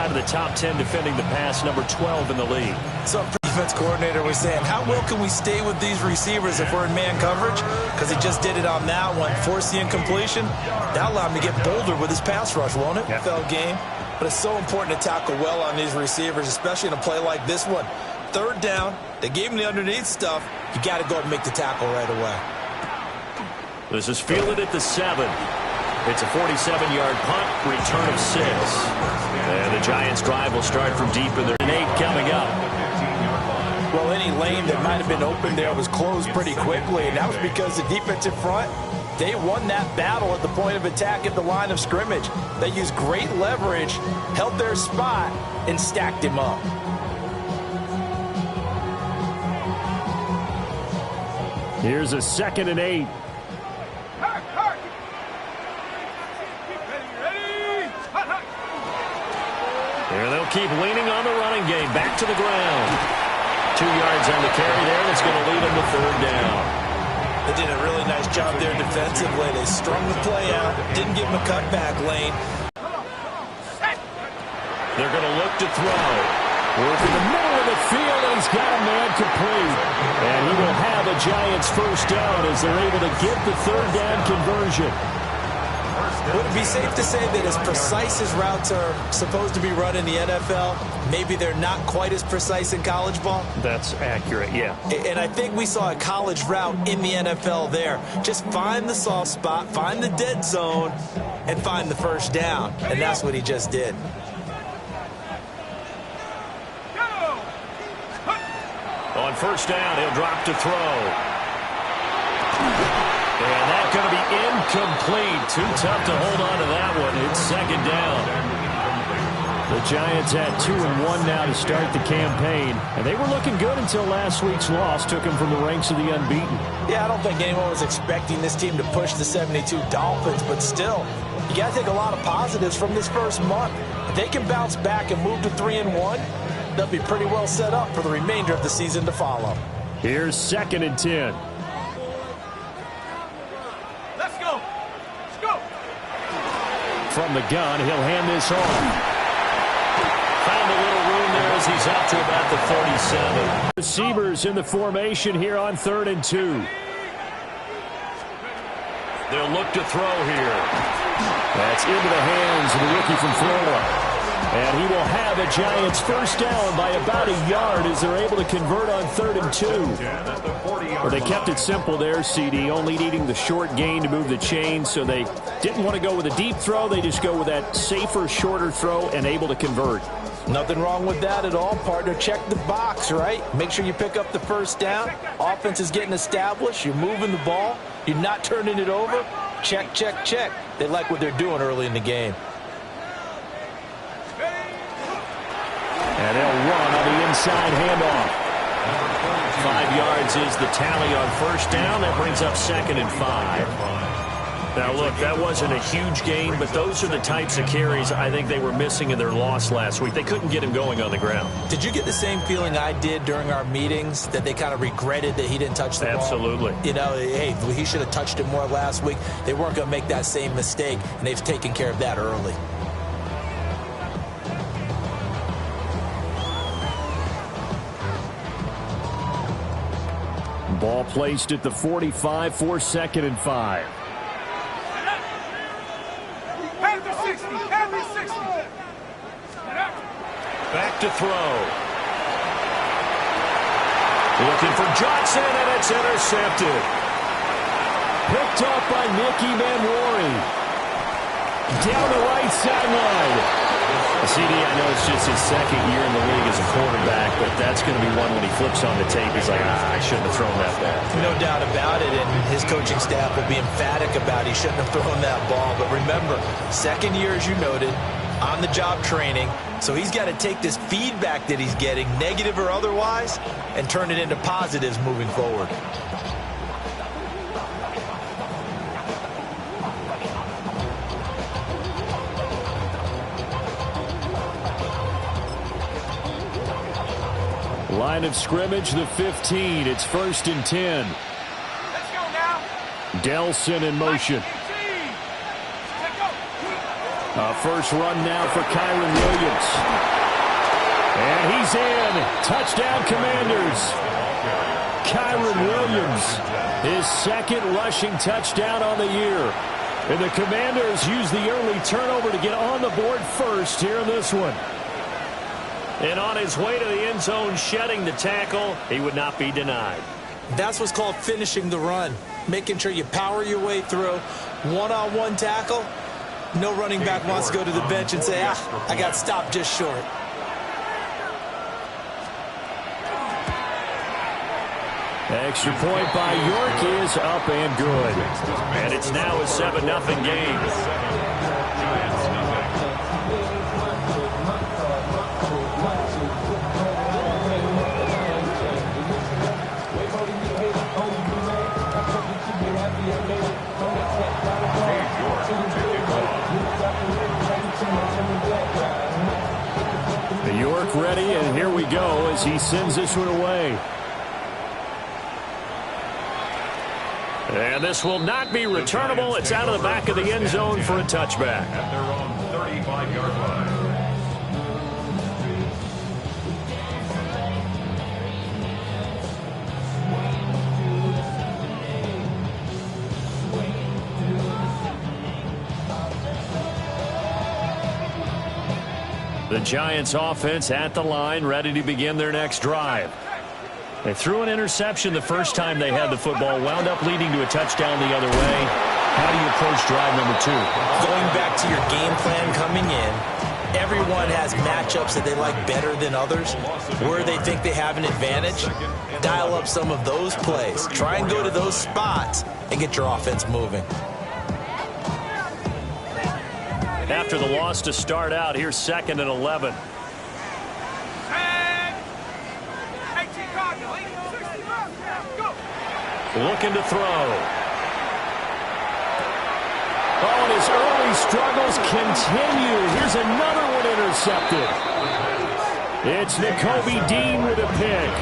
inside of the top 10 defending the pass, number 12 in the league. So defense coordinator was saying, how well can we stay with these receivers if we're in man coverage? Because he just did it on that one, forced the incompletion. That allowed him to get bolder with his pass rush, won't it? AEFL game. But it's so important to tackle well on these receivers, especially in a play like this one. Third down, they gave him the underneath stuff. You got to go and make the tackle right away. This is fielded at the 7. It's a 47-yard punt, return of 6. And the Giants' drive will start from deep in their 8 coming up. Well, any lane that might have been open there was closed pretty quickly, and that was because the defensive front, they won that battle at the point of attack at the line of scrimmage. They used great leverage, held their spot, and stacked him up. Here's a 2nd and 8. Here they'll keep leaning on the running game. Back to the ground. 2 yards on the carry there. That's going to lead them to 3rd down. They did a really nice job there defensively. They strung the play out. Didn't give him a cutback lane. They're going to look to throw. Work in the middle of the field, and he's got a man complete. And he will have a Giants 1st down as they're able to get the 3rd down conversion. Would it be safe to say that as precise as routes are supposed to be run in the NFL, maybe they're not quite as precise in college ball? That's accurate, yeah. And I think we saw a college route in the NFL there. Just find the soft spot, find the dead zone, and find the 1st down. And that's what he just did. On 1st down, he'll drop to throw. And that's going to be incomplete. Too tough to hold on to that one. It's 2nd down. The Giants at 2-1 now to start the campaign. And they were looking good until last week's loss took them from the ranks of the unbeaten. Yeah, I don't think anyone was expecting this team to push the 72 Dolphins, but still, you got to take a lot of positives from this first month. If they can bounce back and move to 3-1, they'll be pretty well set up for the remainder of the season to follow. Here's 2nd and 10. From the gun, he'll hand this off. Found a little room there as he's out to about the 47. Receivers in the formation here on 3rd and 2. They'll look to throw here. That's into the hands of the rookie from Florida. And he will have a Giants 1st down by about a yard as they're able to convert on 3rd and 2. Well, they kept it simple there, CD, only needing the short gain to move the chains, so they didn't want to go with a deep throw. They just go with that safer, shorter throw and able to convert. Nothing wrong with that at all, partner. Check the box, right? Make sure you pick up the 1st down. Offense is getting established. You're moving the ball. You're not turning it over. Check, check, check. They like what they're doing early in the game. And they'll run on the inside handoff. 5 yards is the tally on 1st down. That brings up 2nd and 5. Now, look, that wasn't a huge gain, but those are the types of carries I think they were missing in their loss last week. They couldn't get him going on the ground. Did you get the same feeling I did during our meetings, that they kind of regretted that he didn't touch the ball? Absolutely. You know, hey, he should have touched it more last week. They weren't going to make that same mistake, and they've taken care of that early. Ball placed at the 45 for 2nd and 5. Back to throw. Looking for Johnson, and it's intercepted. Picked up by Nicky Manwari. Down the right sideline. CD, I know it's just his 2nd year in the league as a quarterback, but that's going to be one when he flips on the tape. He's like, I shouldn't have thrown that ball. No doubt about it, and his coaching staff will be emphatic about he shouldn't have thrown that ball. But remember, 2nd year, as you noted, on-the-job training, so he's got to take this feedback that he's getting, negative or otherwise, and turn it into positives moving forward. Line of scrimmage, the 15. It's 1st and 10. Let's go now. Delson in motion. First run now for Kyron Williams. he's in. Touchdown, Commanders. Kyron Williams, his second rushing touchdown on the year. And the Commanders use the early turnover to get on the board first here in this one. And on his way to the end zone, shedding the tackle, he would not be denied. That's what's called finishing the run. Making sure you power your way through. One-on-one tackle. No running back wants to go to the bench and say, I got stopped just short. Extra point by York is up and good. And it's now a 7-0 game. York ready, and here we go as he sends this one away. And this will not be returnable. It's out of the back of the end zone for a touchback. At their own 35-yard line. The Giants offense at the line, ready to begin their next drive. They threw an interception the first time they had the football, wound up leading to a touchdown the other way. How do you approach drive number 2? Going back to your game plan coming in, everyone has matchups that they like better than others. Where they think they have an advantage, dial up some of those plays. Try and go to those spots and get your offense moving. After the loss to start out, here's 2nd and 11. Looking to throw. Oh, and his early struggles continue. Here's another one intercepted. It's Nakobe Dean with a pick.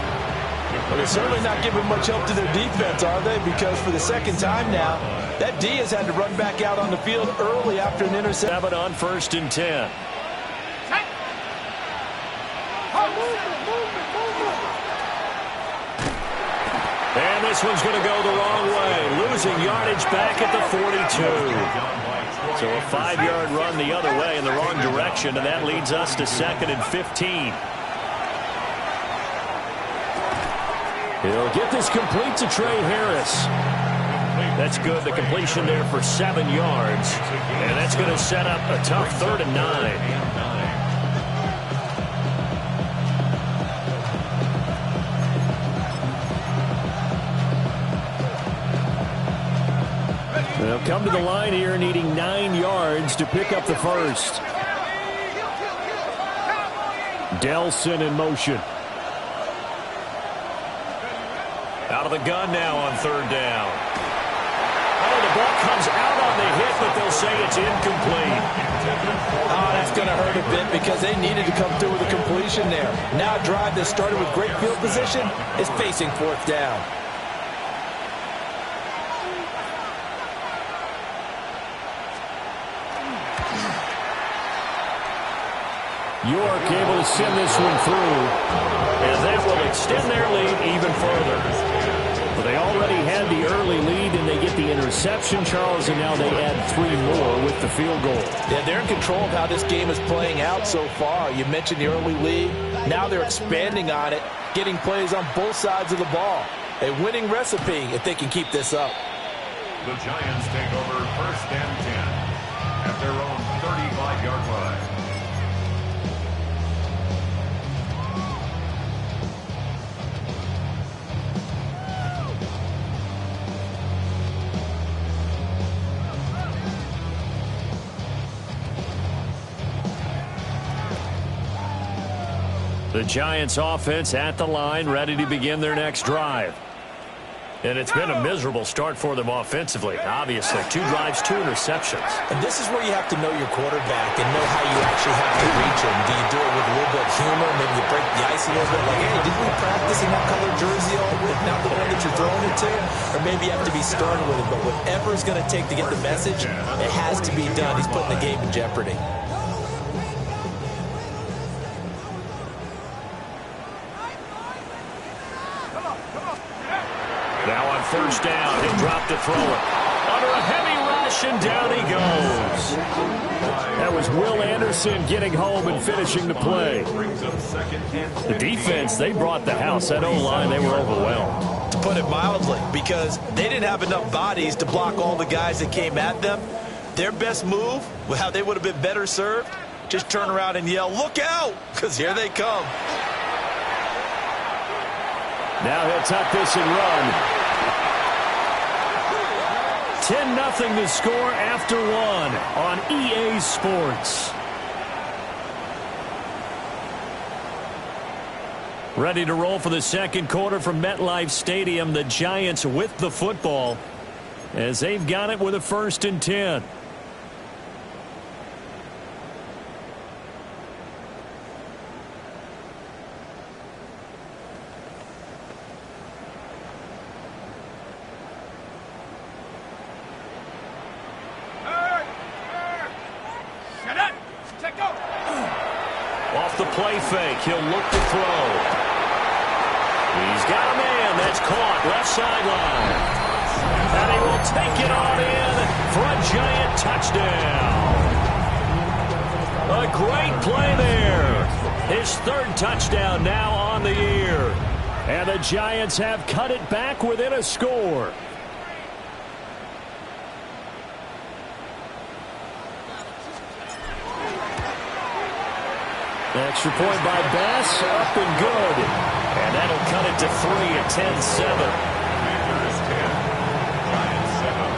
Well, they're certainly not giving much help to their defense, are they? Because for the second time now, that D has had to run back out on the field early after an interception. 7 on 1st and 10. And this one's going to go the wrong way. Losing yardage back at the 42. So a 5-yard run the other way in the wrong direction, and that leads us to 2nd and 15. He'll get this complete to Trey Harris. That's good. The completion there for 7 yards. And that's going to set up a tough 3rd and 9. They'll come to the line here needing 9 yards to pick up the first. Delson in motion. Out of the gun now on 3rd down. Oh, the ball comes out on the hit, but they'll say it's incomplete. Oh, that's going to hurt a bit because they needed to come through with a completion there. Now a drive that started with great field position is facing 4th down. York able to send this one through, and that will extend their lead even further. But they already had the early lead, and they get the interception, Charles, and now they add 3 more with the field goal. Yeah, they're in control of how this game is playing out so far. You mentioned the early lead. Now they're expanding on it, getting plays on both sides of the ball. A winning recipe if they can keep this up. The Giants take over 1st and 10 at their own 35-yard line. The Giants offense at the line, ready to begin their next drive. And it's been a miserable start for them offensively. Obviously, 2 drives, 2 interceptions. And this is where you have to know your quarterback and know how you actually have to reach him. Do you do it with a little bit of humor? Maybe you break the ice a little bit. Like, hey, didn't we practice in that color jersey all week? Not the one that you're throwing it to? Or maybe you have to be stern with him. But whatever it's going to take to get the message, it has to be done. He's putting the game in jeopardy. Now on first down, he'll drop to throw it. Under a heavy rush, and down he goes. That was Will Anderson getting home and finishing the play. The defense, they brought the house. That O-line, they were overwhelmed. To put it mildly, because they didn't have enough bodies to block all the guys that came at them. Their best move, how they would have been better served, just turn around and yell, "Look out!" because here they come. Now he'll tuck this and run. 10-0 the score after one on EA Sports. Ready to roll for the second quarter from MetLife Stadium. The Giants with the football as they've got it with a 1st and 10. Off the play fake, he'll look to throw. He's got a man that's caught left sideline. And he will take it on in for a Giant touchdown. A great play there. His 3rd touchdown now on the year. And the Giants have cut it back within a score. Extra point by Bass, up and good. And that'll cut it to 3 at 10-7. Panthers 10, Giants 7.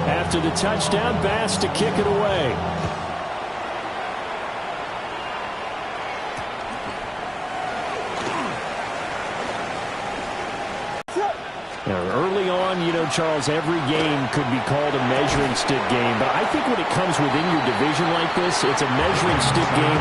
After the touchdown, Bass to kick it away. Now, early on, you know, Charles, every game could be called a measuring stick game. But I think when it comes within your division like this, it's a measuring stick game